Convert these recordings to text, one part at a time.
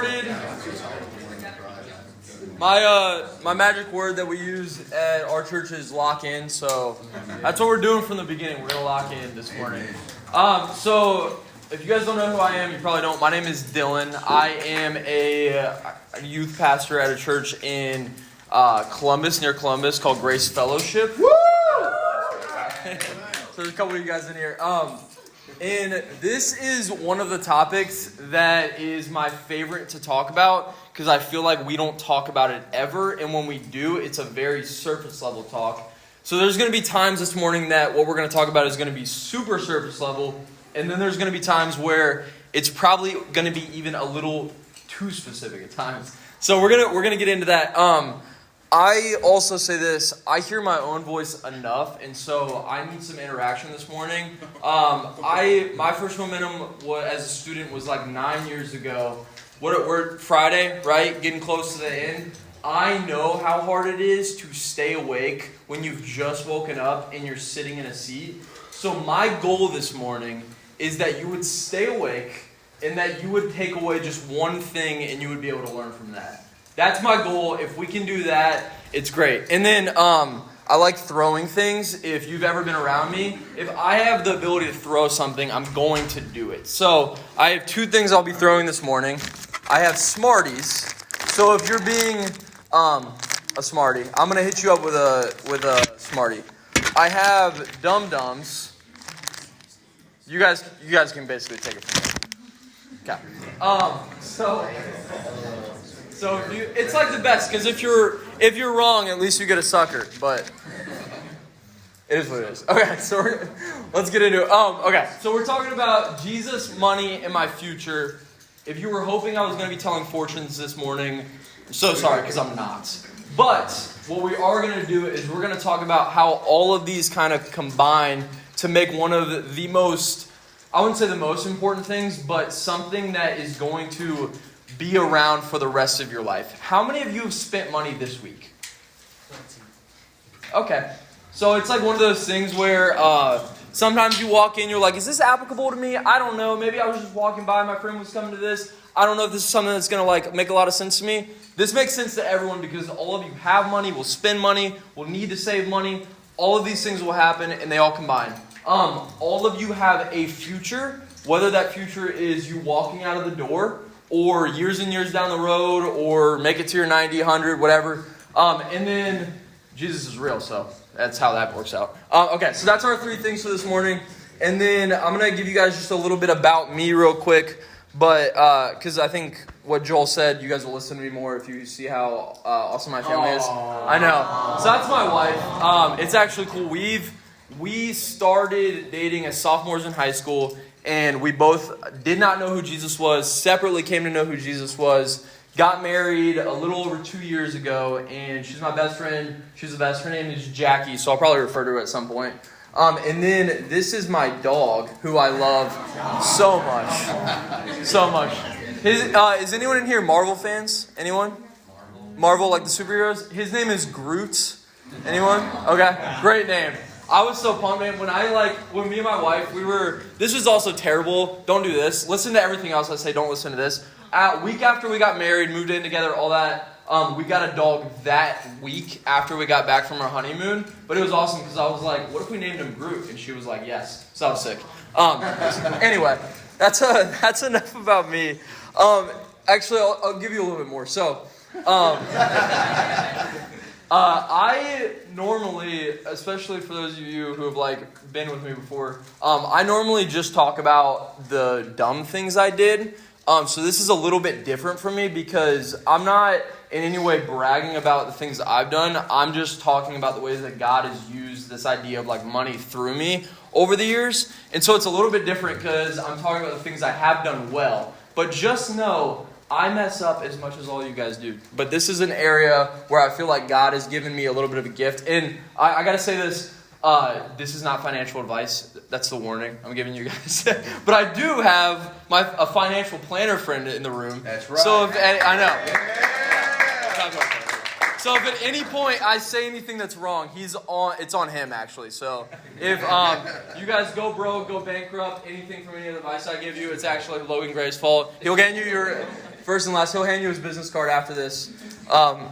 started, my magic word that we use at our church is lock in. So that's what we're doing from the beginning. We're gonna lock in this morning. So if you guys don't know who I am, you probably don't. My name is Dillon. I am a youth pastor at a church in Columbus, near Columbus, called Grace Fellowship. Woo! So there's a couple of you guys in here. And this is one of the topics that is my favorite to talk about because I feel like we don't talk about it ever. And when we do, it's a very surface level talk. So there's going to be times this morning that what we're going to talk about is going to be super surface level. And then there's going to be times where it's probably going to be even a little too specific at times. So we're going to get into that. I also say this, I hear my own voice enough, and so I need some interaction this morning. My first momentum as a student was like 9 years ago. We're Friday, right? Getting close to the end. I know how hard it is to stay awake when you've just woken up and you're sitting in a seat. So my goal this morning is that you would stay awake and that you would take away just one thing and you would be able to learn from that. That's my goal. If we can do that, it's great. And then I like throwing things. If you've ever been around me, if I have the ability to throw something, I'm going to do it. So I have two things I'll be throwing this morning. I have Smarties. So if you're being a Smartie, I'm going to hit you up with a Smartie. I have Dum Dums. You guys can basically take it from there. Okay. So it's like the best because if you're wrong, at least you get a sucker. But it is what it is. Okay, so let's get into it. Okay, so we're talking about Jesus, money, and my future. If you were hoping I was going to be telling fortunes this morning, I'm so sorry because I'm not. But what we are going to do is we're going to talk about how all of these kind of combine to make one of the most, I wouldn't say the most important things, but something that is going to be around for the rest of your life. How many of you have spent money this week? Okay. So it's like one of those things where sometimes you walk in, you're like, is this applicable to me? I don't know. Maybe I was just walking by, my friend was coming to this. I don't know if this is something that's going to like make a lot of sense to me. This makes sense to everyone because all of you have money, will spend money, will need to save money. All of these things will happen and they all combine. All of you have a future, whether that future is you walking out of the door or years and years down the road, or make it to your 90, 100, whatever. And then Jesus is real, so that's how that works out. Okay, so that's our three things for this morning. And then I'm going to give you guys just a little bit about me real quick, but because I think what Joel said, you guys will listen to me more if you see how awesome my family is. I know. So that's my wife. It's actually cool. We started dating as sophomores in high school, and we both did not know who Jesus was, separately came to know who Jesus was, got married a little over 2 years ago, and she's my best friend. She's the best. Her name is Jackie, so I'll probably refer to her at some point. And then this is my dog, who I love so much. So much. Is anyone in here Marvel fans? Anyone? Marvel, like the superheroes? His name is Groot. Anyone? Okay, great name. I was so pumped, man. When me and my wife, this was also terrible. Don't do this. Listen to everything else I say. Don't listen to this. Week after we got married, moved in together, all that, we got a dog that week after we got back from our honeymoon. But it was awesome because I was like, what if we named him Groot? And she was like, yes. So I was sick. Anyway, that's enough about me. Actually, I'll give you a little bit more. So, I normally, especially for those of you who have been with me before, I normally just talk about the dumb things I did. So this is a little bit different for me because I'm not in any way bragging about the things that I've done. I'm just talking about the ways that God has used this idea of money through me over the years. And so it's a little bit different because I'm talking about the things I have done well. But just know, I mess up as much as all you guys do. But this is an area where I feel like God has given me a little bit of a gift. And I got to say this. This is not financial advice. That's the warning I'm giving you guys. But I do have a financial planner friend in the room. That's right. So I know. Yeah. So if at any point I say anything that's wrong, it's on him actually. So if you guys go broke, go bankrupt, anything from any of the advice I give you, it's actually Logan Gray's fault. He'll get you First and last. He'll hand you his business card after this.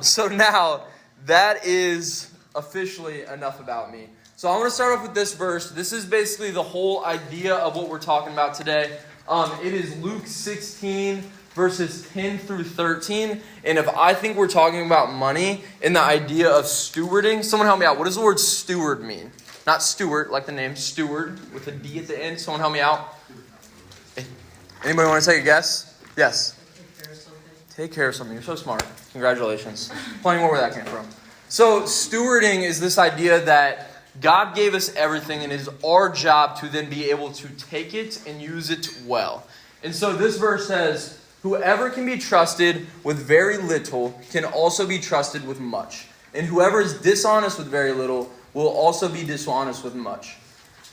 So now, that is officially enough about me. So I want to start off with this verse. This is basically the whole idea of what we're talking about today. It is Luke 16, verses 10 through 13. And if I think we're talking about money and the idea of stewarding, someone help me out. What does the word steward mean? Not steward, like the name, steward, with a D at the end. Someone help me out. Anybody want to take a guess? Yes. Take care of something. You're so smart. Congratulations. Plenty more where that came from. So stewarding is this idea that God gave us everything and it is our job to then be able to take it and use it well. And so this verse says, whoever can be trusted with very little can also be trusted with much. And whoever is dishonest with very little will also be dishonest with much.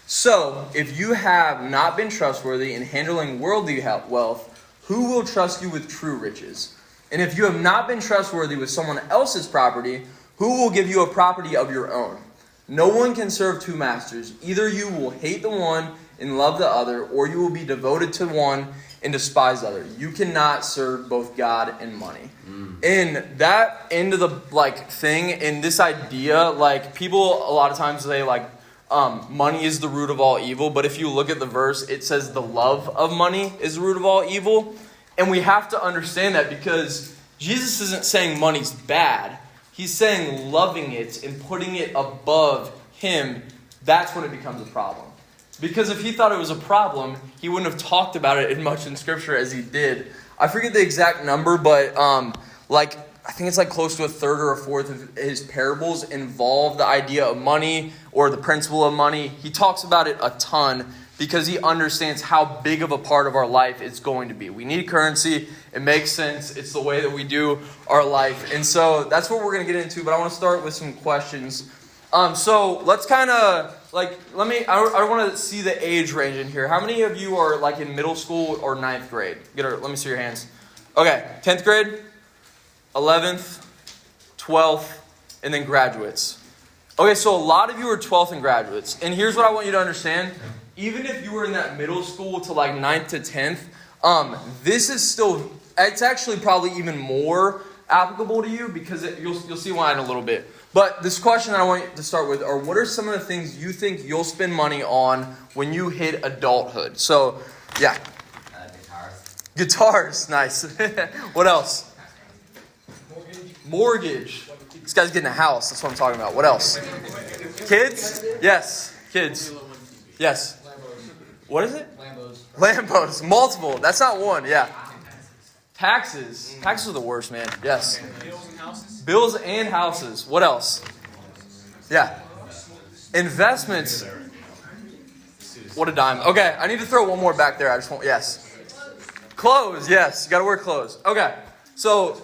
So, if you have not been trustworthy in handling worldly wealth, who will trust you with true riches? And if you have not been trustworthy with someone else's property, who will give you a property of your own? No one can serve two masters. Either you will hate the one and love the other, or you will be devoted to one and despise the other. You cannot serve both God and money. And that end of the thing, and this idea, people a lot of times say money is the root of all evil. But if you look at the verse, it says the love of money is the root of all evil. And we have to understand that because Jesus isn't saying money's bad. He's saying loving it and putting it above him, that's when it becomes a problem. Because if he thought it was a problem, he wouldn't have talked about it as much in Scripture as he did. I forget the exact number, but I think it's close to a third or a fourth of his parables involve the idea of money or the principle of money. He talks about it a ton because he understands how big of a part of our life it's going to be. We need currency. It makes sense. It's the way that we do our life. And so that's what we're going to get into, but I want to start with some questions. So let's kind of, I want to see the age range in here. How many of you are in middle school or 9th grade? Let me see your hands. Okay, 10th grade, 11th, 12th, and then graduates. Okay, so a lot of you are 12th and graduates. And here's what I want you to understand. Even if you were in that middle school to 9th to 10th, this is still, it's actually probably even more applicable to you because you'll see why in a little bit. But this question that I want you to start with are, what are some of the things you think you'll spend money on when you hit adulthood? So, yeah. Guitars. Guitars, nice. What else? Mortgage. This guy's getting a house. That's what I'm talking about. What else? Kids? Yes. Kids. Yes. What is it? Lambos. Multiple. That's not one. Yeah. Taxes. Taxes are the worst, man. Yes. Bills and houses. What else? Yeah. Investments. What a dime. Okay, I need to throw one more back there. Yes. Clothes. Yes. You got to wear clothes. Okay. So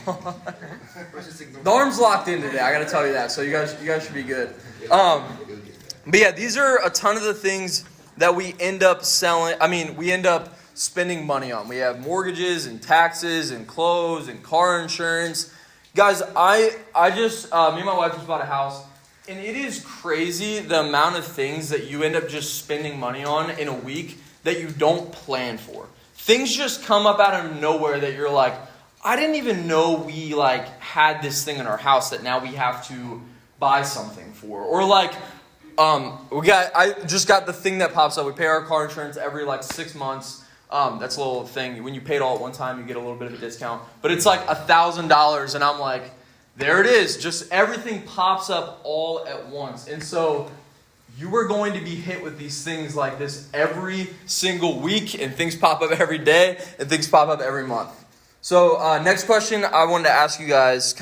the arm's locked in today. I got to tell you that. So you guys should be good. But yeah, these are a ton of the things that we end up we end up spending money on. We have mortgages and taxes and clothes and car insurance. Guys, I just, me and my wife just bought a house, and it is crazy the amount of things that you end up just spending money on in a week that you don't plan for. Things just come up out of nowhere that you're like, I didn't even know we had this thing in our house that now we have to buy something for. Or I just got the thing that pops up. We pay our car insurance every 6 months. That's a little thing. When you pay it all at one time, you get a little bit of a discount. But it's $1,000, and I'm like, there it is. Just everything pops up all at once. And so you are going to be hit with these things like this every single week, and things pop up every day, and things pop up every month. So next question I wanted to ask you guys,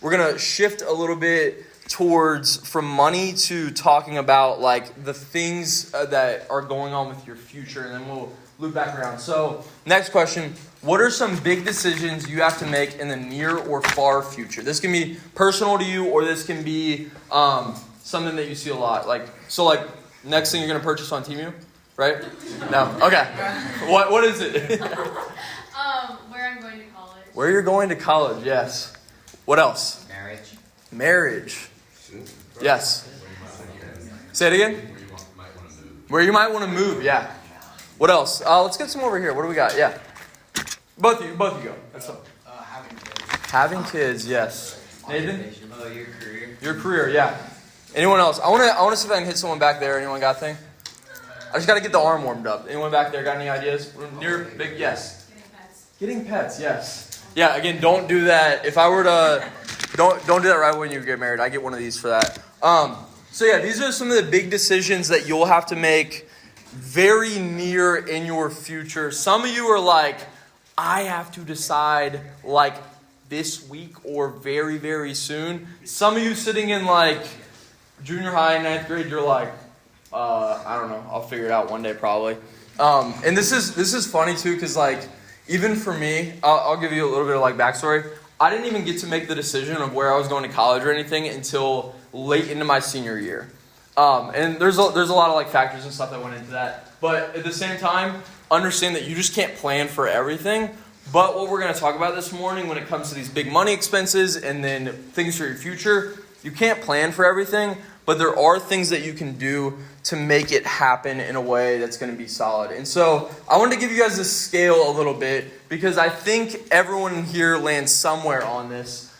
we're going to shift a little bit from money to talking about the things that are going on with your future, and then we'll loop back around. So next question, what are some big decisions you have to make in the near or far future? This can be personal to you, or this can be something that you see a lot. Next thing you're going to purchase on Temu, right? No? Okay. What is it? Where I'm going to college. Where you're going to college, yes. What else? Marriage. Yes. Say it again. Where you might want to move, yeah. What else? Let's get some over here. What do we got? Yeah. Both of you go. That's all. Having kids. Having kids, yes. Nathan? Oh, your career. Your career, yeah. Anyone else? I wanna see if I can hit someone back there. Anyone got a thing? I just gotta get the arm warmed up. Anyone back there got any ideas? Near big yes. Getting pets, yes. Yeah, again, don't do that. If I were to don't do that right when you get married. I get one of these for that. So yeah, these are some of the big decisions that you'll have to make very near in your future. Some of you are like, I have to decide like this week or very, very soon. Some of you sitting in like junior high, 9th grade, you're like, I don't know, I'll figure it out one day probably. And this is funny too, because like, even for me, I'll give you a little bit of like backstory. I didn't even get to make the decision of where I was going to college or anything until late into my senior year. And there's a lot of like factors and stuff that went into that. But at the same time, understand that you just can't plan for everything. But what we're going to talk about this morning when it comes to these big money expenses and then things for your future, you can't plan for everything, but there are things that you can do to make it happen in a way that's going to be solid. And so I wanted to give you guys this scale a little bit because I think everyone in here lands somewhere on this.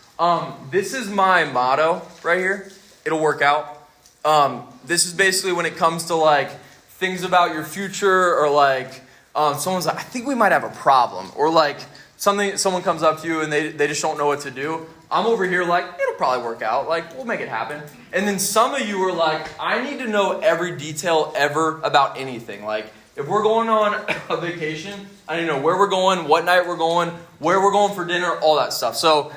This is my motto right here. It'll work out. This is basically when it comes to like things about your future or like someone's like, I think we might have a problem, or like someone comes up to you and they just don't know what to do. I'm over here like, it'll probably work out. Like, we'll make it happen. And then some of you are like, I need to know every detail ever about anything. Like, if we're going on a vacation, I need to know where we're going, what night we're going, where we're going for dinner, all that stuff. So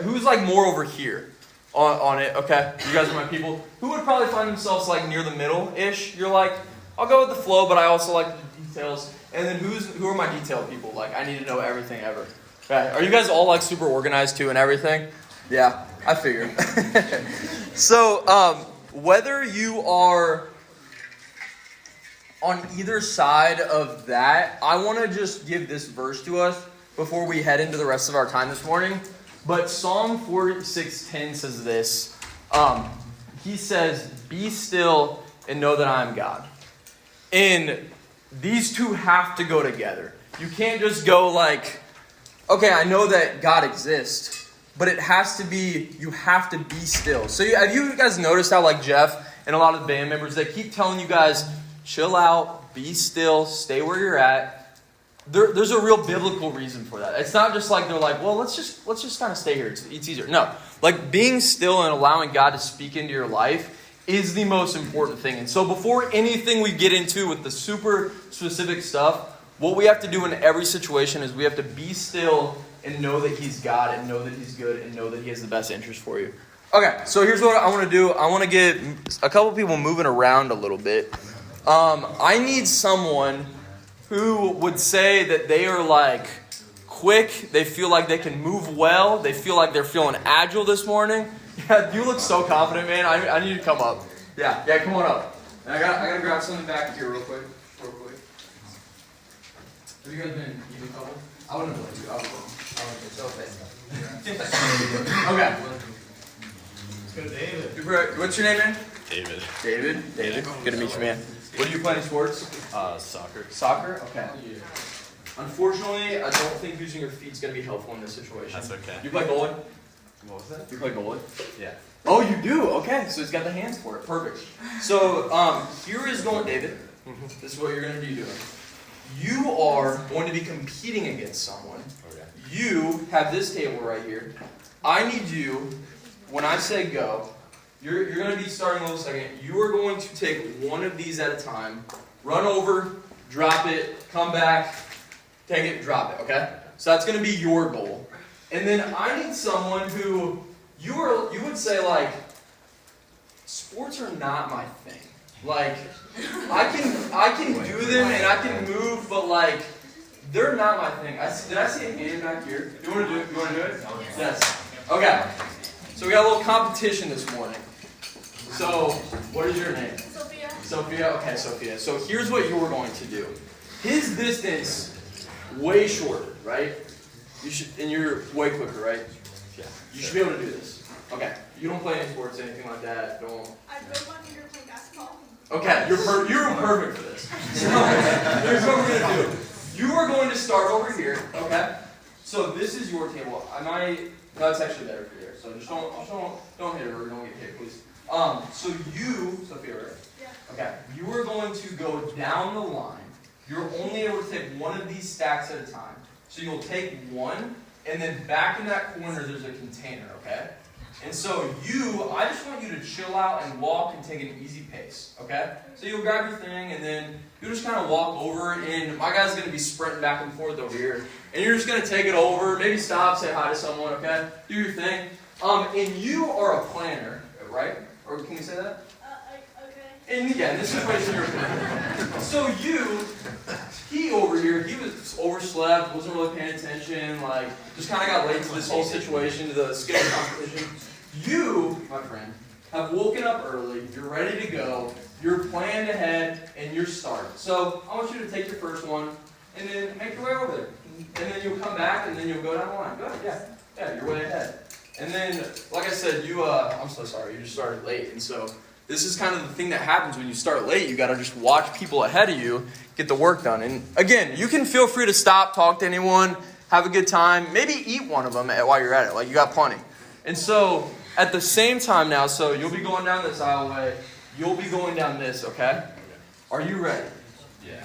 who's like more over here on it? Okay, you guys are my people. Who would probably find themselves like near the middle-ish? You're like, I'll go with the flow, but I also like the details. And then who are my detail people? Like, I need to know everything ever. Okay. Are you guys all like super organized too and everything? Yeah, I figured. So, whether you are on either side of that, I want to just give this verse to us before we head into the rest of our time this morning. But Psalm 46:10 says this. He says, "Be still and know that I am God." And these two have to go together. You can't just go like, okay, I know that God exists, but it has to be, you have to be still. So have you guys noticed how like Jeff and a lot of the band members, they keep telling you guys, chill out, be still, stay where you're at. There's a real biblical reason for that. It's not just like they're like, well, let's just kind of stay here. It's easier. No, like being still and allowing God to speak into your life is the most important thing. And so before anything we get into with the super specific stuff, what we have to do in every situation is we have to be still and know that He's God and know that He's good and know that He has the best interest for you. Okay, so here's what I want to do. I want to get a couple people moving around a little bit. I need someone who would say that they are like quick, they feel like they can move well, they feel like they're feeling agile this morning. Yeah, you look so confident, man. I need you to come up. Yeah, come on up. And I gotta grab something back here real quick. Have you guys been eating couple? I wouldn't have let you. I would have. Okay. Let's go to David. What's your name, man? David. David. Good to meet you, man. What do you play in sports? Soccer. Soccer? Okay. Unfortunately, I don't think using your feet is going to be helpful in this situation. That's okay. You play goalie? What was that? You play goalie? Yeah. Oh, you do? Okay, so he's got the hands for it. Perfect. So, here is going, David. This is what you're going to be doing. You are going to be competing against someone. Okay. You have this table right here. I need you, when I say go, you're going to be starting in a little second. You are going to take one of these at a time, run over, drop it, come back, take it, drop it, okay? So that's going to be your goal. And then I need someone who you would say like, sports are not my thing. Like, I can do them and I can move, but like, they're not my thing. Did I see a hand back here? You want to do it? You want to do it? Yes. Okay. So we got a little competition this morning. So, what is your name? Sophia. Sophia? Okay, Sophia. So here's what you're going to do. His distance, way shorter, right? And you're way quicker, right? Yeah. You should be able to do this. Okay. You don't play any sports, anything like that. Don't. I broke my finger playing basketball. Okay, you're perfect for this. So, here's what we're going to do. you are going to start over here, okay? So this is your table. No, it's actually better for you. So just don't hit her or don't get hit, please. So you, Sophia, right? Yeah. Okay. You are going to go down the line. You're only able to take one of these stacks at a time. So you'll take one, and then back in that corner there's a container, okay? And so I just want you to chill out and walk and take an easy pace, okay? So you'll grab your thing, and then you'll just kind of walk over, and my guy's going to be sprinting back and forth over here. And you're just going to take it over, maybe stop, say hi to someone, okay? Do your thing. And you are a planner, right? Or can we say that? Okay. And yeah, in this situation, you're a planner. So he over here, he was overslept, wasn't really paying attention, like, just kind of got late to this whole situation, to the skill competition. You, my friend, have woken up early, you're ready to go, you're planned ahead, and you're starting. So I want you to take your first one, and then make your way over there. And then you'll come back, and then you'll go down the line. Go ahead, yeah, you're way ahead. And then, like I said, I'm so sorry, you just started late, and so this is kind of the thing that happens when you start late. You got to just watch people ahead of you get the work done. And again, you can feel free to stop, talk to anyone, have a good time, maybe eat one of them while you're at it. Like, you got plenty. And so at the same time now, so you'll be going down this aisleway, you'll be going down this, okay? Are you ready? Yeah.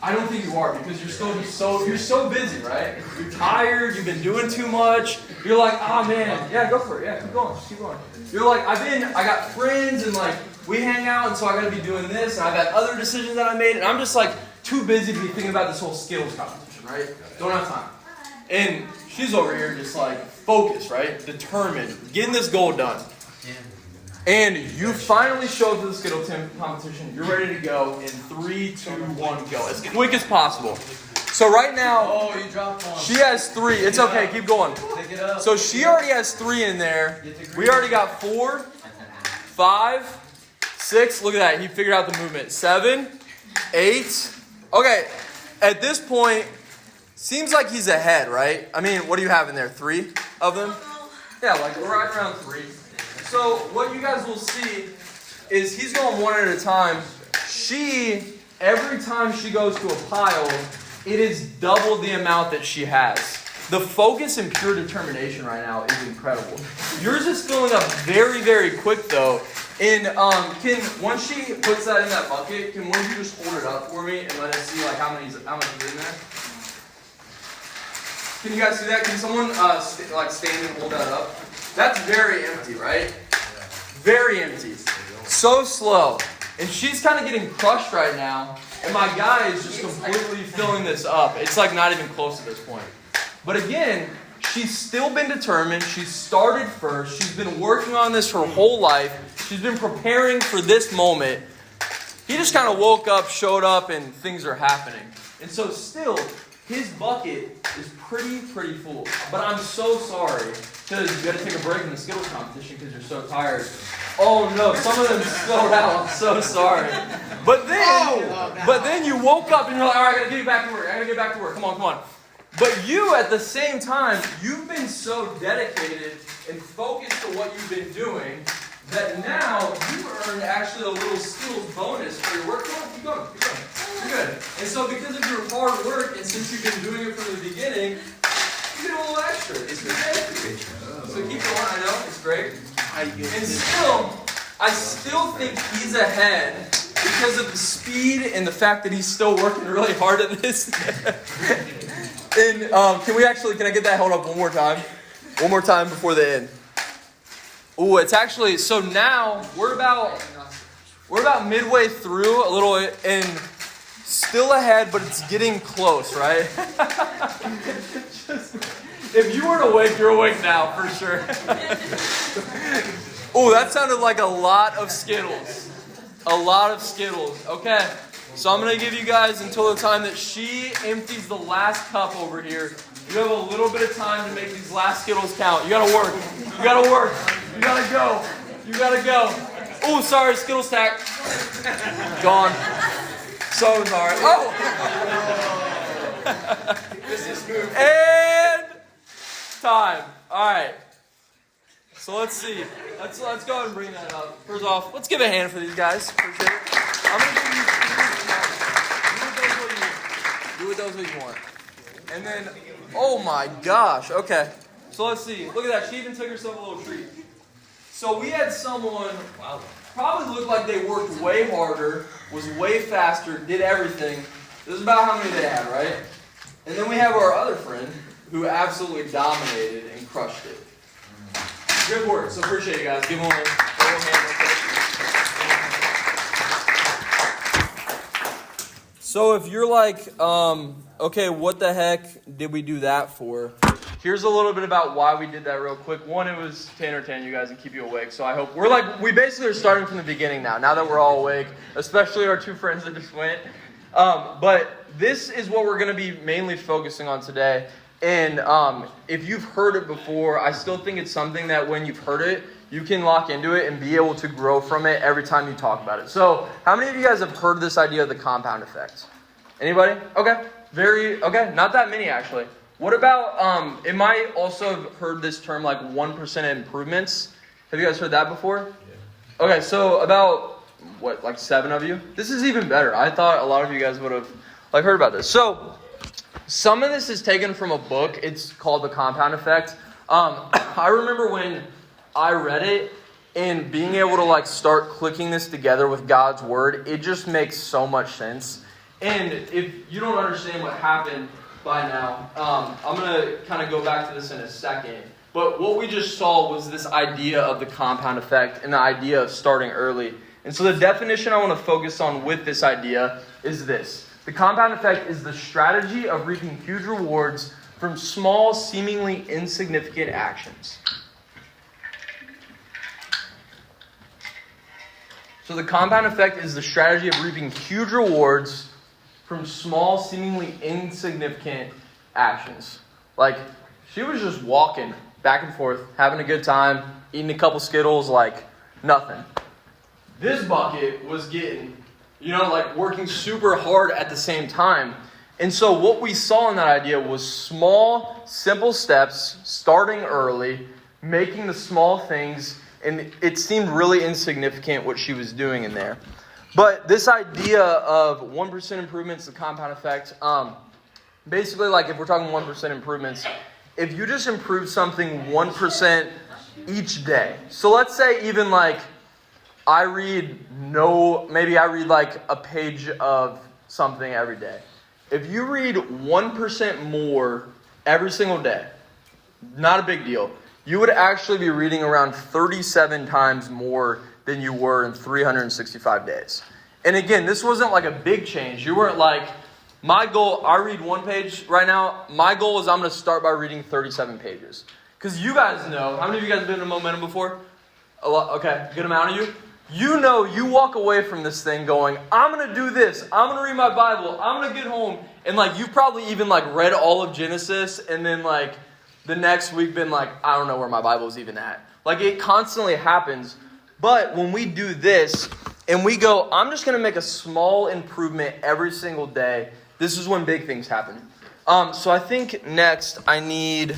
I don't think you are, because you're so busy, right? You're tired, you've been doing too much. You're like, oh man, yeah, go for it. Yeah, keep going. You're like, I got friends and like we hang out, and so I gotta be doing this, and I've had other decisions that I made, and I'm just like too busy to be thinking about this whole skills competition, right? Don't have time. And she's over here just like focused, right? Determined, getting this goal done. And you finally show up to the Skittle competition. You're ready to go in 3, 2, 1, go. As quick as possible. So right now, you dropped one. she has 3. It's okay, keep going. Pick it up. So she already has 3 in there. We already got 4, 5, 6. Look at that. He figured out the movement. 7, 8. Okay, at this point, seems like he's ahead, right? I mean, what do you have in there? 3 of them? Yeah, like we're right around 3. So what you guys will see is he's going one at a time. Every time she goes to a pile, it is double the amount that she has. The focus and pure determination right now is incredible. Yours is filling up very, very quick though. And once she puts that in that bucket, can one of you just hold it up for me and let us see like how much is in there? Can you guys see that? Can someone stand and hold that up? That's very empty, right? Very empty. So slow. And she's kind of getting crushed right now. And my guy is just completely filling this up. It's like not even close at this point. But again, she's still been determined. She started first. She's been working on this her whole life. She's been preparing for this moment. He just kind of woke up, showed up, and things are happening. And so still, his bucket is pretty full. But I'm so sorry, because you got to take a break in the Skittles competition because you're so tired. Oh no, some of them spilled out. I'm so sorry. But then you woke up and you're like, all right, I got to get back to work. Come on. But you, at the same time, you've been so dedicated and focused to what you've been doing that now you've earned actually a little skills bonus for your work. Come on, keep going. You're good. And so because of your hard work, and since you've been doing it from the beginning, you get a little extra. It's good. So keep going. I know it's great. And I still think he's ahead because of the speed and the fact that he's still working really hard at this. And can I get that held up one more time? One more time before the end. Ooh, it's actually, so now we're about midway through a little, and still ahead, but it's getting close, right? If you weren't awake, you're awake now, for sure. Ooh, that sounded like a lot of Skittles. A lot of Skittles. Okay, so I'm going to give you guys until the time that she empties the last cup over here. You have a little bit of time to make these last Skittles count. You got to work. You got to work. You got to go. You got to go. Ooh, sorry, Skittle stack. Gone. So sorry. Oh! And time. All right. So let's see. Let's go ahead and bring that up. First off, let's give a hand for these guys. Appreciate it. I'm gonna give you 3 minutes. Do with tell us what you want. And then, oh my gosh, okay. So let's see. Look at that. She even took herself a little treat. So we had someone, wow, probably looked like they worked way harder, was way faster, did everything. This is about how many they had, right? And then we have our other friend who absolutely dominated and crushed it. Good work. So appreciate you guys. Give them a little hand real quick. So if you're like, okay, what the heck did we do that for? Here's a little bit about why we did that real quick. One, it was to entertain you guys and keep you awake. So I hope we basically are starting from the beginning now that we're all awake, especially our two friends that just went. But this is what we're going to be mainly focusing on today. And if you've heard it before, I still think it's something that when you've heard it, you can lock into it and be able to grow from it every time you talk about it. So how many of you guys have heard this idea of the compound effect? Anybody? Okay. Not that many actually. What about, it might also have heard this term like 1% improvements. Have you guys heard that before? Yeah. Okay, so about, like 7 of you? This is even better. I thought a lot of you guys would have heard about this. So, some of this is taken from a book. It's called The Compound Effect. I remember when I read it and being able to start clicking this together with God's Word, it just makes so much sense. And if you don't understand what happened by now, I'm going to kind of go back to this in a second. But what we just saw was this idea of the compound effect and the idea of starting early. And so the definition I want to focus on with this idea is this. The compound effect is the strategy of reaping huge rewards from small, seemingly insignificant actions. So the compound effect is the strategy of reaping huge rewards from small, seemingly insignificant actions. She was just walking back and forth, having a good time, eating a couple Skittles, nothing. This bucket was getting, working super hard at the same time. And so what we saw in that idea was small, simple steps, starting early, making the small things, and it seemed really insignificant what she was doing in there. But this idea of 1% improvements, the compound effect, basically if we're talking 1% improvements, if you just improve something 1% each day. So let's say even I read a page of something every day. If you read 1% more every single day, not a big deal. You would actually be reading around 37 times more than you were in 365 days. And again, this wasn't a big change. You weren't my goal, I read 1 page right now. My goal is I'm going to start by reading 37 pages. Because you guys know, how many of you guys have been in Momentum before? A lot, okay, good amount of you. You walk away from this thing going, I'm going to do this. I'm going to read my Bible. I'm going to get home. And you've probably even read all of Genesis. And then the next week been I don't know where my Bible is even at. It constantly happens. But when we do this and we go, I'm just going to make a small improvement every single day, this is when big things happen. So I think next I need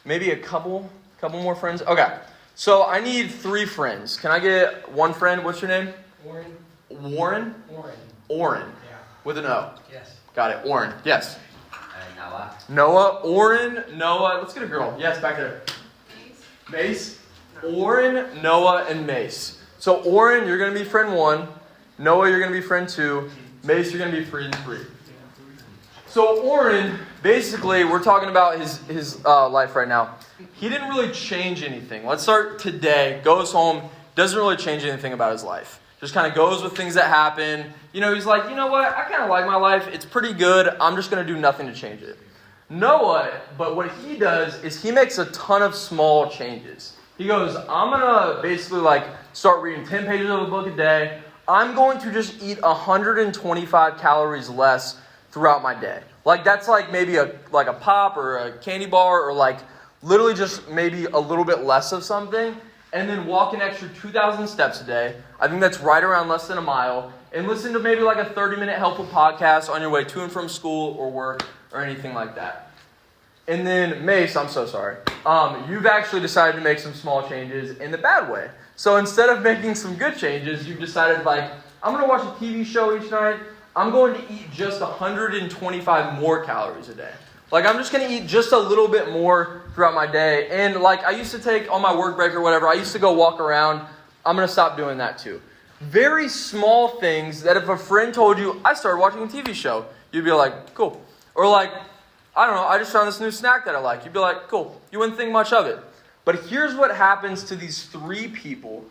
maybe a couple more friends. Okay. So I need 3 friends. Can I get 1 friend? What's your name? Warren. Warren? Warren. Oren. Yeah. With an O. Yes. Got it. Oren. Yes. Noah. Noah. Oren. Noah. Let's get a girl. Yes, back there. Mace. Oren, Noah, and Mace. So Oren, you're going to be friend 1. Noah, you're going to be friend 2. Mace, you're going to be friend 3. So Oren, basically, we're talking about his life right now. He didn't really change anything. Let's start today. Goes home, doesn't really change anything about his life. Just kind of goes with things that happen. He's like, you know what? I kind of like my life. It's pretty good. I'm just going to do nothing to change it. Noah, but what he does is he makes a ton of small changes. He goes, I'm going to basically start reading 10 pages of a book a day. I'm going to just eat 125 calories less throughout my day. That's maybe a pop or a candy bar or literally just maybe a little bit less of something. And then walk an extra 2,000 steps a day. I think that's right around less than a mile. And listen to maybe a 30-minute helpful podcast on your way to and from school or work or anything like that. And then Mace, I'm so sorry. You've actually decided to make some small changes in the bad way. So instead of making some good changes, you've decided I'm going to watch a TV show each night. I'm going to eat just 125 more calories a day. Like, I'm just going to eat just a little bit more throughout my day. And, like, I used to take on my work break or whatever, I used to go walk around. I'm going to stop doing that too. Very small things that if a friend told you, I started watching a TV show, you'd be like, cool. Or like, I don't know, I just found this new snack that I like. You'd be like, cool. You wouldn't think much of it. But here's what happens to these three people.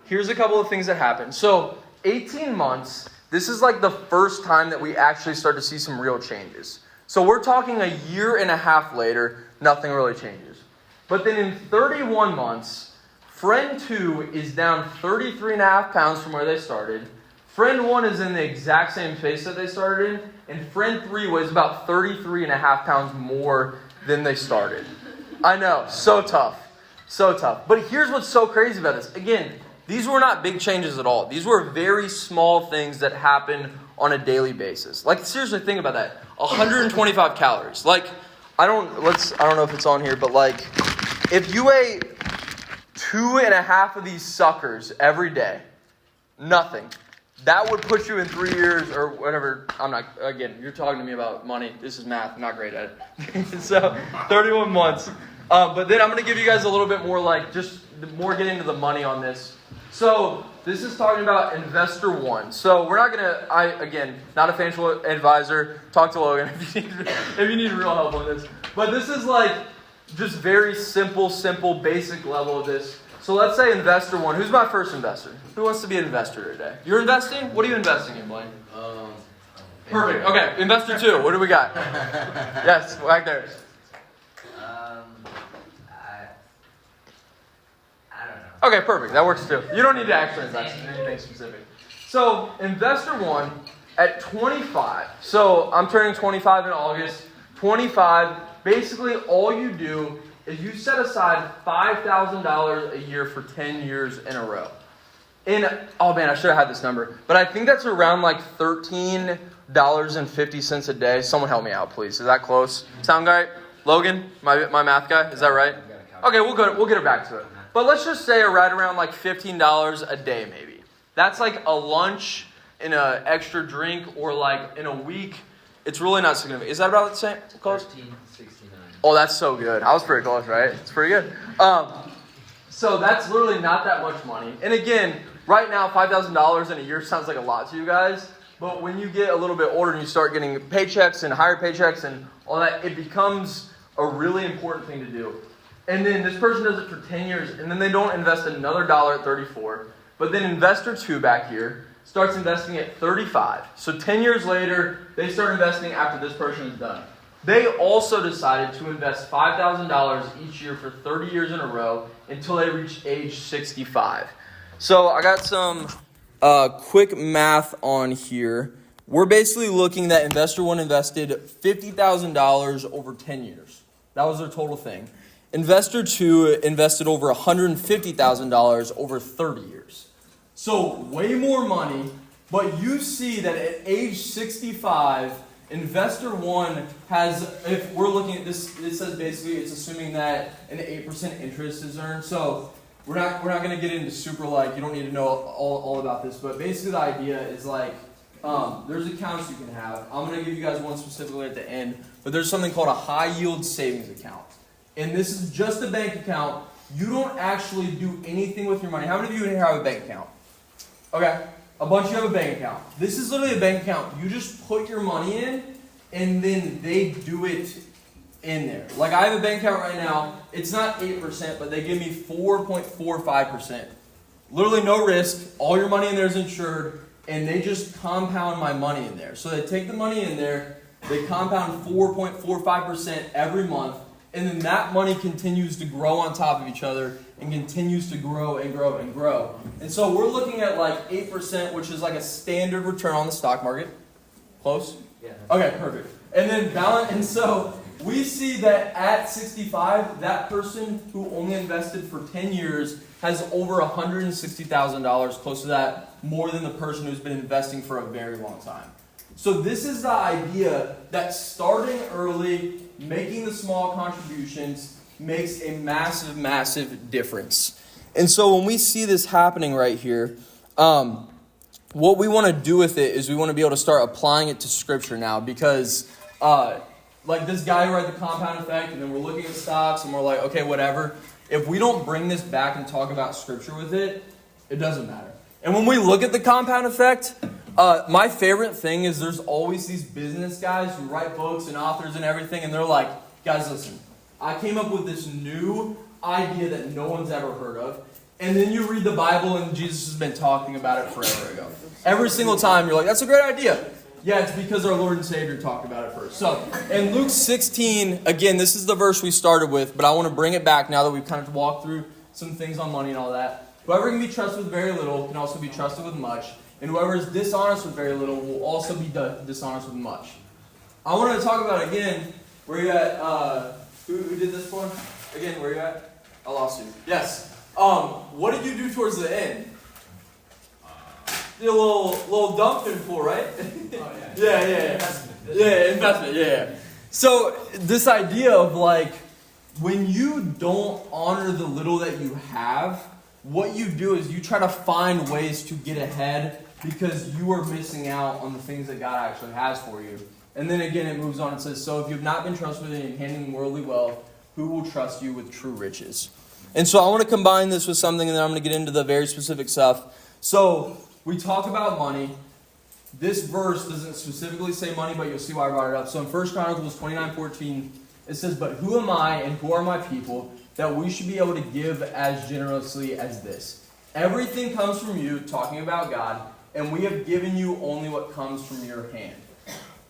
Here's a couple of things that happen. So 18 months, this is like the first time that we actually start to see some real changes. So we're talking a year and a half later, nothing really changes. But then in 31 months, friend 2 is down 33.5 pounds from where they started. Friend 1 is in the exact same place that they started in. And friend 3 weighs about 33.5 pounds more than they started. I know, so tough. So tough. But here's what's so crazy about this. Again, these were not big changes at all. These were very small things that happen on a daily basis. Like, seriously, think about that. 125 calories. Like, I don't know if it's on here, but like, if you ate 2.5 of these suckers every day, nothing, that would put you in 3 years or whatever. Again, you're talking to me about money. This is math. I'm not great at it. So, 31 months. But then I'm going to give you guys a little bit more, like, just more get into the money on this. So, this is talking about investor 1. So, we're not going to, again, not a financial advisor. Talk to Logan if you need real help on this. But this is like just very simple, basic level of this. So, let's say investor 1. Who's my first investor? Who wants to be an investor today? You're investing? What are you investing in, Blaine? Perfect. Okay, investor 2. What do we got? Yes, back there. Okay, perfect. That works too. You don't need to actually invest in anything specific. So, investor 1 at 25. So, I'm turning 25 in August. 25, basically all you do is you set aside $5,000 a year for 10 years in a row. Oh man, I should have had this number. But I think that's around like $13.50 a day. Someone help me out, please. Is that close? Sound right? Logan, my math guy, is that right? Okay, we'll get it back to it. But let's just say right around like $15 a day maybe. That's like a lunch and an extra drink, or like in a week. It's really not significant. Is that about the same? Close? 13.69. Oh, that's so good. I was pretty close, right? It's pretty good. So that's literally not that much money. And again, right now, $5,000 in a year sounds like a lot to you guys. But when you get a little bit older and you start getting paychecks and higher paychecks and all that, it becomes a really important thing to do. And then this person does it for 10 years, and then they don't invest another dollar at 34. But then investor 2 back here starts investing at 35. So 10 years later, they start investing after this person is done. They also decided to invest $5,000 each year for 30 years in a row until they reach age 65. So I got some quick math on here. We're basically looking that investor 1 invested $50,000 over 10 years. That was their total thing. Investor 2 invested over $150,000 over 30 years. So way more money, but you see that at age 65, investor 1 has, if we're looking at this, it says basically it's assuming that an 8% interest is earned. So we're not going to get into super, like, you don't need to know all about this, but basically the idea is like, there's accounts you can have. I'm going to give you guys one specifically at the end, but there's something called a high yield savings account. And this is just a bank account. You don't actually do anything with your money. How many of you in here have a bank account? Okay. A bunch of you have a bank account. This is literally a bank account. You just put your money in, and then they do it in there. Like, I have a bank account right now. It's not 8%, but they give me 4.45%. Literally no risk. All your money in there is insured, and they just compound my money in there. So they take the money in there, they compound 4.45% every month, and then that money continues to grow on top of each other and continues to grow and grow and grow. And so we're looking at like 8%, which is like a standard return on the stock market. Close? Yeah. Okay, perfect. And then balance. And so we see that at 65, that person who only invested for 10 years has over $160,000, close to that, more than the person who's been investing for a very long time. So this is the idea that starting early, making the small contributions, makes a massive, massive difference. And so when we see this happening right here, what we want to do with it is we want to be able to start applying it to Scripture now because, like this guy who had the compound effect, and then we're looking at stocks, and we're like, okay, whatever. If we don't bring this back and talk about Scripture with it, it doesn't matter. And when we look at the compound effect, my favorite thing is there's always these business guys who write books and authors and everything, and they're like, guys, listen, I came up with this new idea that no one's ever heard of. And then you read the Bible and Jesus has been talking about it forever ago. Every single time you're like, that's a great idea. Yeah, it's because our Lord and Savior talked about it first. So, in Luke 16, again, this is the verse we started with, but I want to bring it back now that we've kind of walked through some things on money and all that. Whoever can be trusted with very little can also be trusted with much. And whoever is dishonest with very little will also be dishonest with much. I wanted to talk about, again, where you at, who did this one? Again, where you at? I lost you. Yes. What did you do towards the end? Did a little dumping pool, right? Oh, Yeah, investment, yeah. So, this idea of like, when you don't honor the little that you have, what you do is you try to find ways to get ahead because you are missing out on the things that God actually has for you. And then again, it moves on and says, so if you've not been trustworthy in handling worldly wealth, who will trust you with true riches? And so I want to combine this with something, and then I'm going to get into the very specific stuff. So we talk about money. This verse doesn't specifically say money, but you'll see why I brought it up. So in 1 Chronicles 29:14, it says, but who am I and who are my people that we should be able to give as generously as this? Everything comes from you, talking about God, and we have given you only what comes from your hand.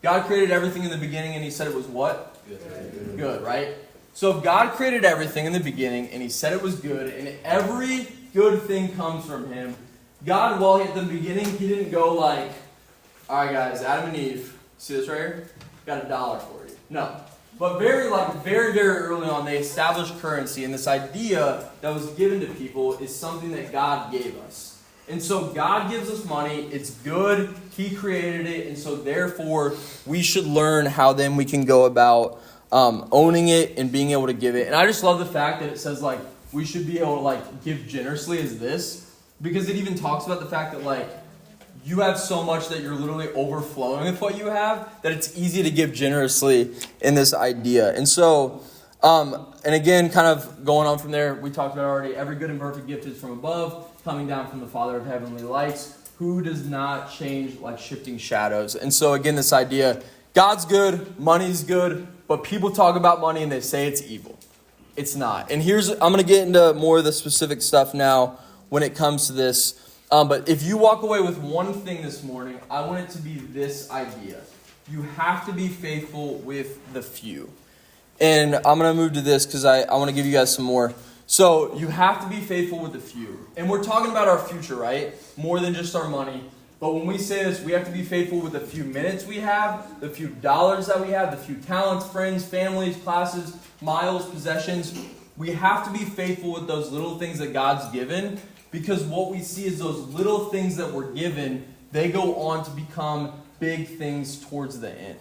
God created everything in the beginning, and he said it was what? Good, right? So if God created everything in the beginning, and he said it was good, and every good thing comes from him, God, while at the beginning, he didn't go like, all right, guys, Adam and Eve, see this right here? Got $1 for you. No. But very early on, they established currency, and this idea that was given to people is something that God gave us. And so God gives us money. It's good. He created it, and so therefore, we should learn how then we can go about owning it and being able to give it. And I just love the fact that it says like we should be able to like give generously as this, because it even talks about the fact that like you have so much that you're literally overflowing with what you have that it's easy to give generously in this idea. And so, and again, kind of going on from there, we talked about already, every good and perfect gift is from above, coming down from the Father of heavenly lights, who does not change like shifting shadows. And so again, this idea, God's good, money's good, but people talk about money and they say it's evil. It's not. And I'm going to get into more of the specific stuff now when it comes to this. But if you walk away with one thing this morning, I want it to be this idea. You have to be faithful with the few. And I'm going to move to this because I want to give you guys some more. So you have to be faithful with the few. And we're talking about our future, right? More than just our money. But when we say this, we have to be faithful with the few minutes we have, the few dollars that we have, the few talents, friends, families, classes, miles, possessions. We have to be faithful with those little things that God's given, because what we see is those little things that we're given, they go on to become big things towards the end.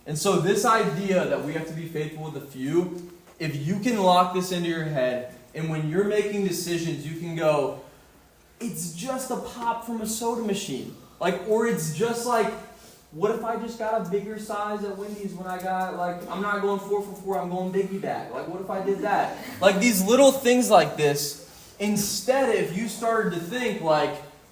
And so this idea that we have to be faithful with the few, if you can lock this into your head, and when you're making decisions, you can go, it's just a pop from a soda machine. Like, or it's just like, what if I just got a bigger size at Wendy's when I got, like, I'm not going 4 for 4, I'm going biggie bag. Like, what if I did that? Like, these little things like this, instead if you started to think like,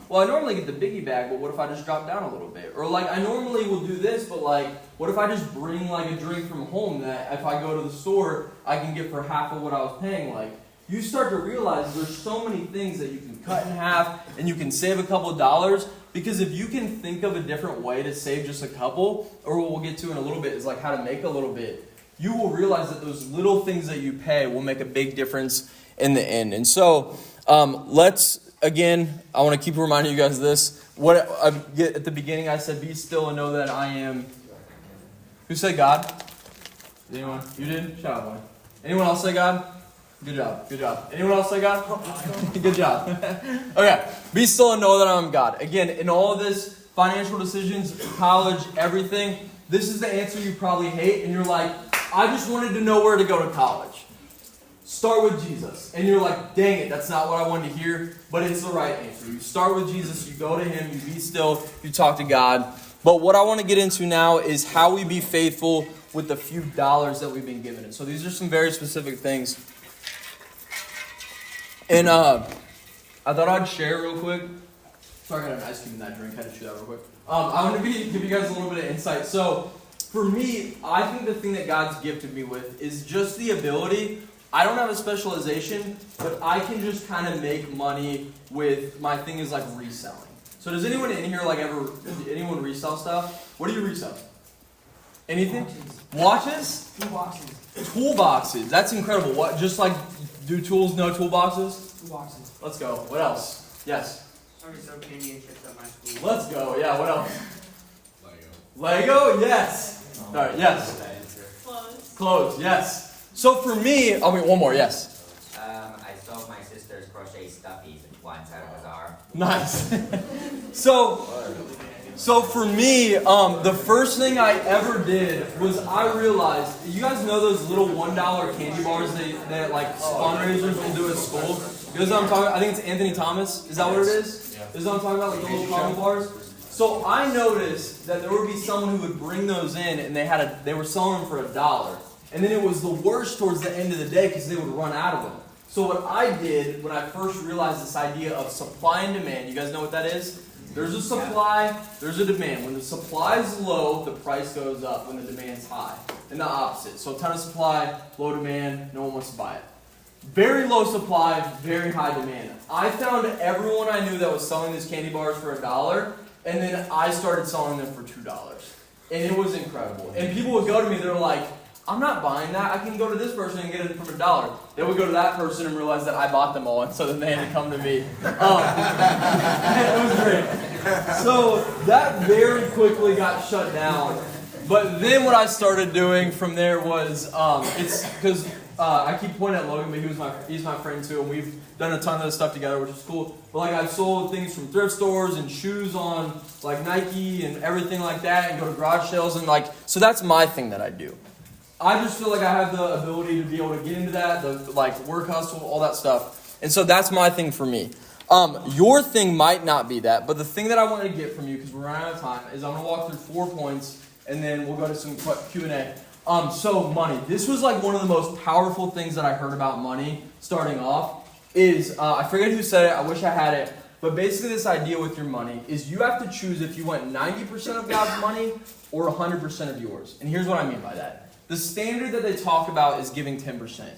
well, I normally get the biggie bag, but what if I just drop down a little bit? Or like, I normally will do this, but like, what if I just bring like a drink from home that if I go to the store, I can get for half of what I was paying? Like, you start to realize there's so many things that you can cut in half and you can save a couple of dollars. Because if you can think of a different way to save just a couple, or what we'll get to in a little bit is like how to make a little bit, you will realize that those little things that you pay will make a big difference in the end. And so again, I want to keep reminding you guys of this. What I get at the beginning, I said, be still and know that I am. Who said God? Anyone? You did? Shout out, boy. Anyone else say God? Good job. Good job. Anyone else say God? Good job. Okay. Be still and know that I'm God. Again, in all of this, financial decisions, college, everything, this is the answer you probably hate. And you're like, I just wanted to know where to go to college. Start with Jesus. And you're like, dang it, that's not what I wanted to hear, but it's the right answer. You start with Jesus, you go to him, you be still, you talk to God. But what I want to get into now is how we be faithful with the few dollars that we've been given. And so these are some very specific things. And I thought I'd share real quick. Sorry, I got an ice cube in that drink. I had to chew that real quick. I want to give you guys a little bit of insight. So for me, I think the thing that God's gifted me with is just the ability. I don't have a specialization, but I can just kind of make money with, my thing is like reselling. So does anyone in here anyone resell stuff? What do you resell? Anything? Watches? Toolboxes. That's incredible. What? Just like do tools, no toolboxes? Toolboxes. Let's go. What else? Yes. I already sell candy and chips at my school. Let's go. Yeah, what else? Lego. Lego? Yes. All right, yes. Clothes. Clothes, yes. So for me, one more, yes. I sold my sister's crochet stuffies once at a bazaar. Nice. So for me, the first thing I ever did was I realized, you guys know those little $1 candy bars that like fundraisers will do at school? You guys know what I'm talking about? I think it's Anthony Thomas. Is that what it is? Yeah. Is that what I'm talking about? Like the little caramel bars? So I noticed that there would be someone who would bring those in and they were selling them for $1. And then it was the worst towards the end of the day because they would run out of them. So what I did when I first realized this idea of supply and demand, you guys know what that is? There's a supply, there's a demand. When the supply is low, the price goes up. When the demand's high. And the opposite. So a ton of supply, low demand, no one wants to buy it. Very low supply, very high demand. I found everyone I knew that was selling these candy bars for $1, and then I started selling them for $2. And it was incredible. And people would go to me, they're like, I'm not buying that. I can go to this person and get it from $1. They would go to that person and realize that I bought them all, and so then they had to come to me. It was great. So that very quickly got shut down. But then what I started doing from there was, it's because I keep pointing at Logan, but he's my friend too, and we've done a ton of this stuff together, which is cool. But like I've sold things from thrift stores and shoes on like Nike and everything like that, and go to garage sales and like, so that's my thing that I do. I just feel like I have the ability to be able to get into that, the like work hustle, all that stuff. And so that's my thing for me. Your thing might not be that, but the thing that I want to get from you, because we're running out of time, is I'm going to walk through 4 points, and then we'll go to some Q&A. So money. This was like one of the most powerful things that I heard about money starting off is, I forget who said it, I wish I had it, but basically this idea with your money is you have to choose if you want 90% of God's money or 100% of yours. And here's what I mean by that. The standard that they talk about is giving 10%.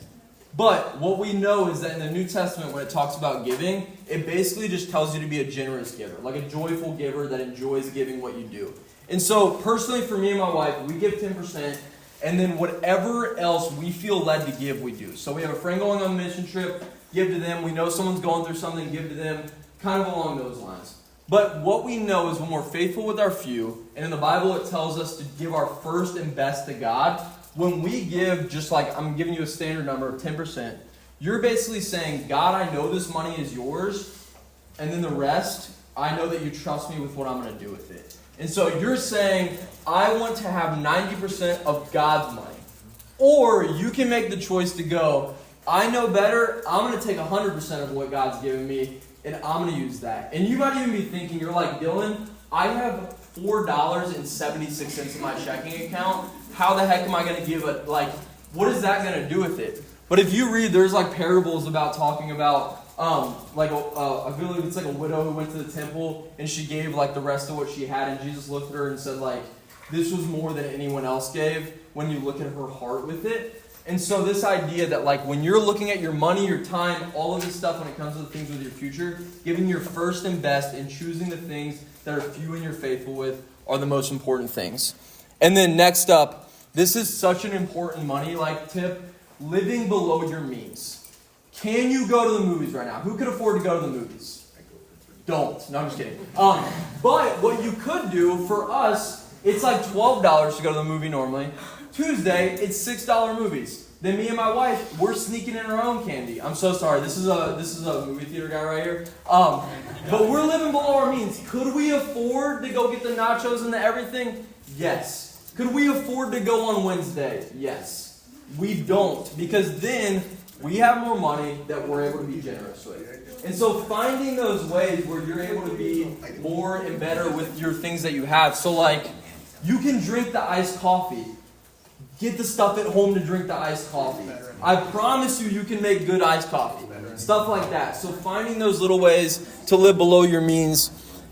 But what we know is that in the New Testament, when it talks about giving, it basically just tells you to be a generous giver, like a joyful giver that enjoys giving what you do. And so personally for me and my wife, we give 10%, and then whatever else we feel led to give, we do. So we have a friend going on a mission trip, give to them. We know someone's going through something, give to them, kind of along those lines. But what we know is when we're faithful with our few, and in the Bible it tells us to give our first and best to God, when we give, just like I'm giving you a standard number of 10%, you're basically saying, God, I know this money is yours, and then the rest, I know that you trust me with what I'm going to do with it. And so you're saying, I want to have 90% of God's money. Or you can make the choice to go, I know better, I'm going to take 100% of what God's given me, and I'm going to use that. And you might even be thinking, you're like, Dillon, I have $4.76 in my checking account. How the heck am I going to give it? Like, what is that going to do with it? But if you read, there's like parables about talking about, I feel like it's like a widow who went to the temple and she gave like the rest of what she had, and Jesus looked at her and said like, this was more than anyone else gave when you look at her heart with it. And so this idea that like when you're looking at your money, your time, all of this stuff when it comes to the things with your future, giving your first and best and choosing the things that are few and you're faithful with are the most important things. And then next up, this is such an important money like tip, living below your means. Can you go to the movies right now? Who could afford to go to the movies? Don't. No, I'm just kidding. But what you could do for us, it's like $12 to go to the movie normally. Tuesday, it's $6 movies. Then me and my wife, we're sneaking in our own candy. I'm so sorry. This is a movie theater guy right here. But we're living below our means. Could we afford to go get the nachos and the everything? Yes. Could we afford to go on Wednesday? Yes. we don't, because then we have more money that we're able to be generous with. And so finding those ways where you're able to be more and better with your things that you have. So like, you can drink the iced coffee. Get the stuff at home to drink the iced coffee. I promise you can make good iced coffee. Stuff like that. So finding those little ways to live below your means.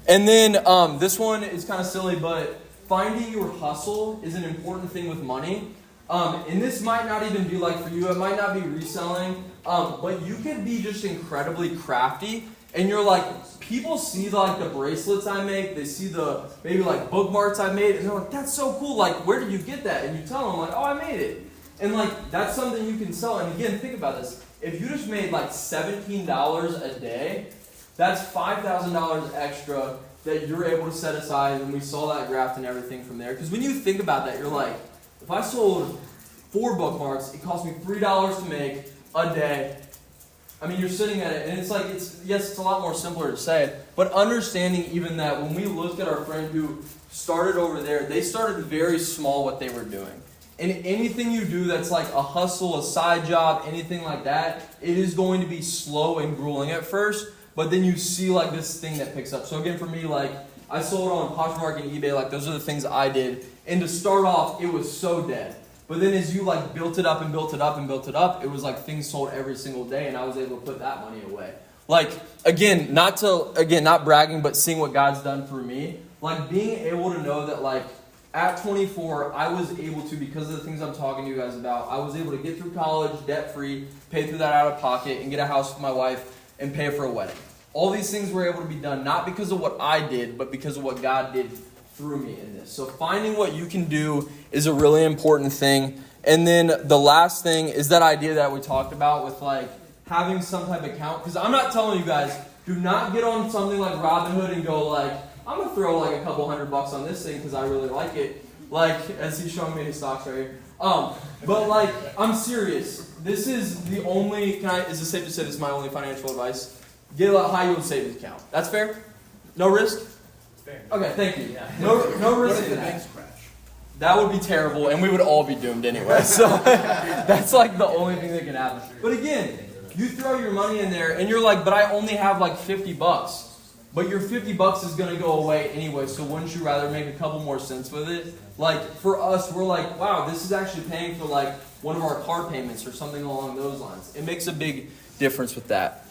And then this one is kind of silly, but finding your hustle is an important thing with money. And this might not even be like for you. It might not be reselling. But you can be just incredibly crafty. And you're like, people see like the bracelets I make. They see the maybe like bookmarks I made. And they're like, that's so cool. Like, where did you get that? And you tell them like, oh, I made it. And like, that's something you can sell. And again, think about this. If you just made like $17 a day, that's $5,000 extra that you're able to set aside. And we saw that graph and everything from there. Because when you think about that, you're like, if I sold 4 bookmarks, it cost me $3 to make a day. I mean, you're sitting at it, and it's like, yes, it's a lot more simpler to say, but understanding even that when we looked at our friend who started over there, they started very small what they were doing. And anything you do that's like a hustle, a side job, anything like that, it is going to be slow and grueling at first, but then you see like this thing that picks up. So again, for me, like, I sold on Poshmark and eBay, like those are the things I did. And to start off, it was so dead. But then as you like built it up and built it up and built it up, it was like things sold every single day, and I was able to put that money away. Like, again, not bragging, but seeing what God's done for me. Like being able to know that like at 24, I was able to, because of the things I'm talking to you guys about, I was able to get through college debt-free, pay through that out of pocket, and get a house with my wife, and pay for a wedding. All these things were able to be done, not because of what I did, but because of what God did through me in this. So finding what you can do is a really important thing. And then the last thing is that idea that we talked about with like having some type of account. Because I'm not telling you guys, do not get on something like Robinhood and go like, I'm going to throw like a couple $100 on this thing because I really like it. Like, as he's showing me his stocks right here. But like, I'm serious. This is the only, is it safe to say this is my only financial advice? Get a high yield savings account. That's fair? No risk? Okay, thank you. No risk in that. That would be terrible, and we would all be doomed anyway. So that's like the only thing that can happen. But again, you throw your money in there, and you're like, but I only have like $50. But your $50 is going to go away anyway, so wouldn't you rather make a couple more cents with it? Like, for us, we're like, wow, this is actually paying for like one of our car payments or something along those lines. It makes a big difference with that.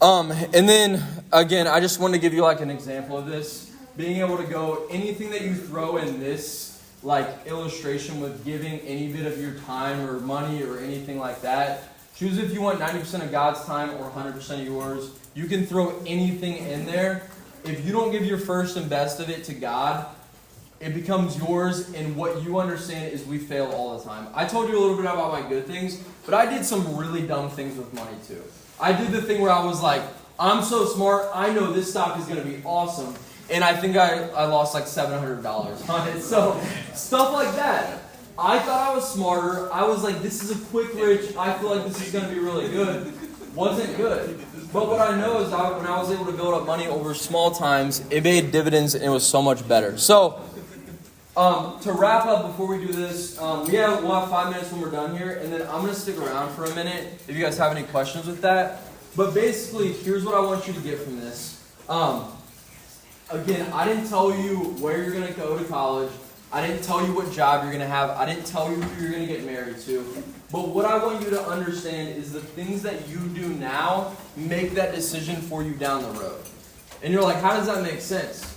And then, again, I just wanted to give you like an example of this. Being able to go, anything that you throw in this like illustration with giving any bit of your time or money or anything like that. Choose if you want 90% of God's time or 100% of yours. You can throw anything in there. If you don't give your first and best of it to God, it becomes yours, and what you understand is we fail all the time. I told you a little bit about my good things, but I did some really dumb things with money too. I did the thing where I was like, I'm so smart, I know this stock is going to be awesome, and I think I lost like $700 on it. So stuff like that. I thought I was smarter. I was like, this is a quick rich, I feel like this is going to be really good. Wasn't good. But what I know is that when I was able to build up money over small times, it made dividends and it was so much better. So, to wrap up before we do this, we'll have 5 minutes when we're done here, and then I'm going to stick around for a minute if you guys have any questions with that. But basically, here's what I want you to get from this. Again, I didn't tell you where you're going to go to college. I didn't tell you what job you're going to have. I didn't tell you who you're going to get married to. But what I want you to understand is the things that you do now make that decision for you down the road. And you're like, how does that make sense?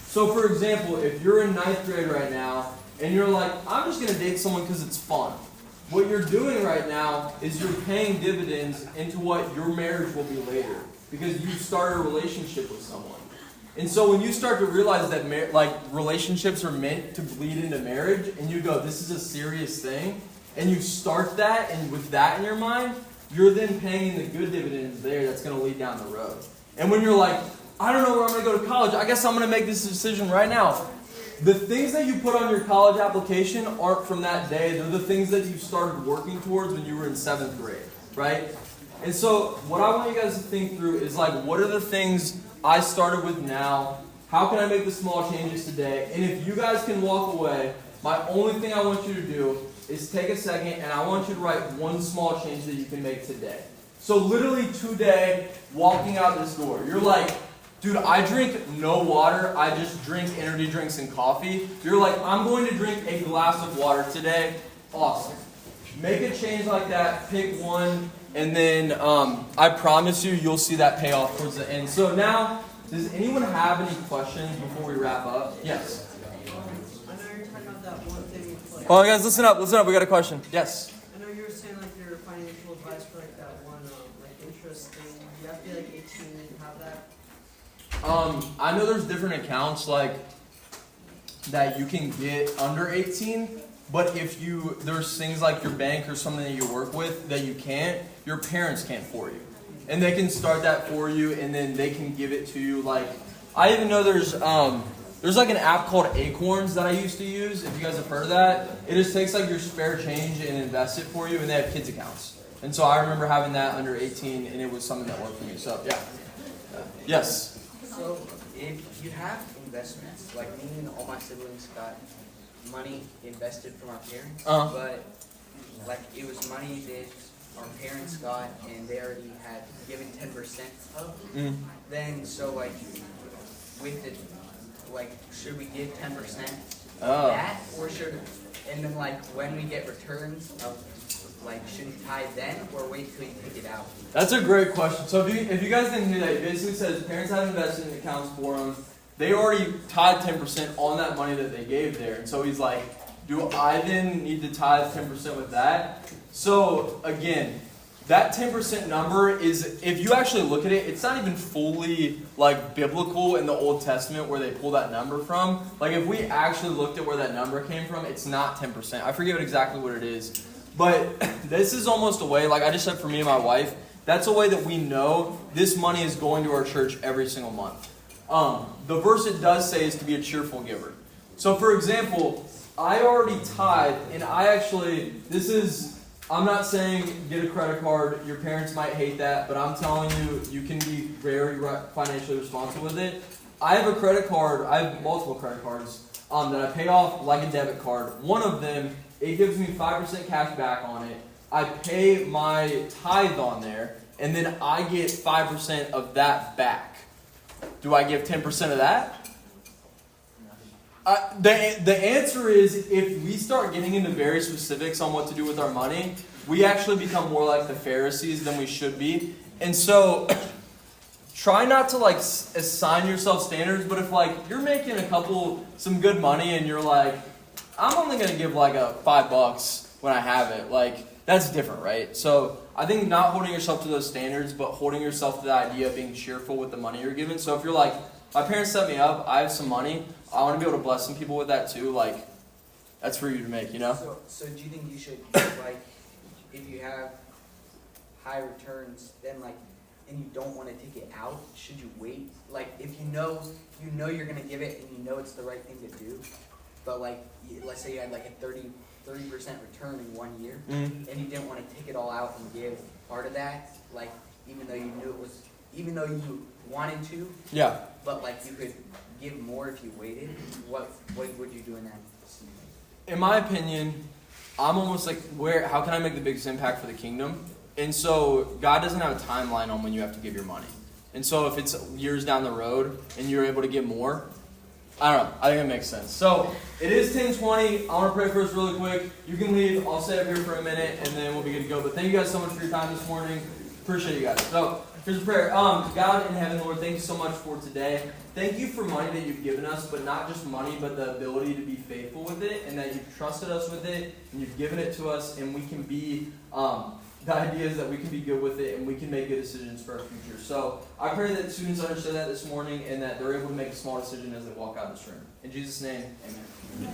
So for example, if you're in 9th grade right now, and you're like, I'm just going to date someone because it's fun. What you're doing right now is you're paying dividends into what your marriage will be later. Because you started a relationship with someone. And so when you start to realize that relationships are meant to bleed into marriage, and you go, this is a serious thing, and you start that, and with that in your mind, you're then paying the good dividends there that's going to lead down the road. And when you're like, I don't know where I'm going to go to college, I guess I'm going to make this decision right now. The things that you put on your college application aren't from that day. They're the things that you started working towards when you were in 7th grade, right? And so what I want you guys to think through is like, what are the things I started with now? How can I make the small changes today? And if you guys can walk away, my only thing I want you to do is take a second and I want you to write one small change that you can make today. So literally today, walking out this door, you're like, dude, I drink no water. I just drink energy drinks and coffee. You're like, I'm going to drink a glass of water today. Awesome. Make a change like that. Pick one. And then I promise you, you'll see that pay off towards the end. So now, does anyone have any questions before we wrap up? Yes. I know you're talking about that one thing with like. Oh, guys, listen up. Listen up. We got a question. Yes. I know you were saying like your financial advice for like that one like interest thing. You have to be like 18 and have that. I know there's different accounts like that you can get under 18, but if there's things like your bank or something that you work with that you can't, your parents can't for you. And they can start that for you and then they can give it to you. Like, I even know there's like an app called Acorns that I used to use, if you guys have heard of that. It just takes like your spare change and invests it for you, and they have kids accounts. And so I remember having that under 18 and it was something that worked for me. So yeah. Yes. So, if you have investments, like me and all my siblings got money invested from our parents, but like it was money that our parents got and they already had given 10% of. Then, so like, with it, like, should we give 10% of that, or and then like when we get returns of, like, should we tithe then, or wait till you take it out? That's a great question. So if you guys didn't hear that, it basically says parents have invested in accounts for them. They already tithe 10% on that money that they gave there. And so he's like, do I then need to tithe 10% with that? So again, that 10% number is, if you actually look at it, it's not even fully like biblical in the Old Testament where they pull that number from. Like if we actually looked at where that number came from, it's not 10%. I forget exactly what it is. But this is almost a way, like I just said for me and my wife, that's a way that we know this money is going to our church every single month. The verse it does say is to be a cheerful giver. So for example, I already tithe, and I'm not saying get a credit card. Your parents might hate that, but I'm telling you, you can be very financially responsible with it. I have a credit card. I have multiple credit cards that I pay off like a debit card. One of them, it gives me 5% cash back on it. I pay my tithe on there, and then I get 5% of that back. Do I give 10% of that? The answer is, if we start getting into very specifics on what to do with our money, we actually become more like the Pharisees than we should be. And so, try not to like assign yourself standards, but if like you're making some good money and you're like, I'm only going to give like a $5 when I have it, like that's different, right? So I think not holding yourself to those standards, but holding yourself to the idea of being cheerful with the money you're given. So if you're like, my parents set me up, I have some money, I want to be able to bless some people with that too, like that's for you to make, you know? So do you think you should, like, if you have high returns, then like, and you don't want to take it out, should you wait? Like, if you know you're going to give it and you know it's the right thing to do, but like, let's say you had like a 30% return in 1 year, and you didn't want to take it all out and give part of that, like, even though you wanted to, yeah. but like you could give more if you waited, what would you do in that scenario? In my opinion, I'm almost like, how can I make the biggest impact for the kingdom? And so God doesn't have a timeline on when you have to give your money. And so if it's years down the road and you're able to give more, I don't know. I think it makes sense. So it is 10:20. I want to pray for us really quick. You can leave. I'll stay up here for a minute and then we'll be good to go. But thank you guys so much for your time this morning. Appreciate you guys. So here's a prayer. God in heaven, Lord, thank you so much for today. Thank you for money that you've given us, but not just money, but the ability to be faithful with it, and that you've trusted us with it, and you've given it to us, and we can be, the idea is that we can be good with it, and we can make good decisions for our future. So I pray that students understand that this morning, and that they're able to make a small decision as they walk out of this room. In Jesus' name, amen.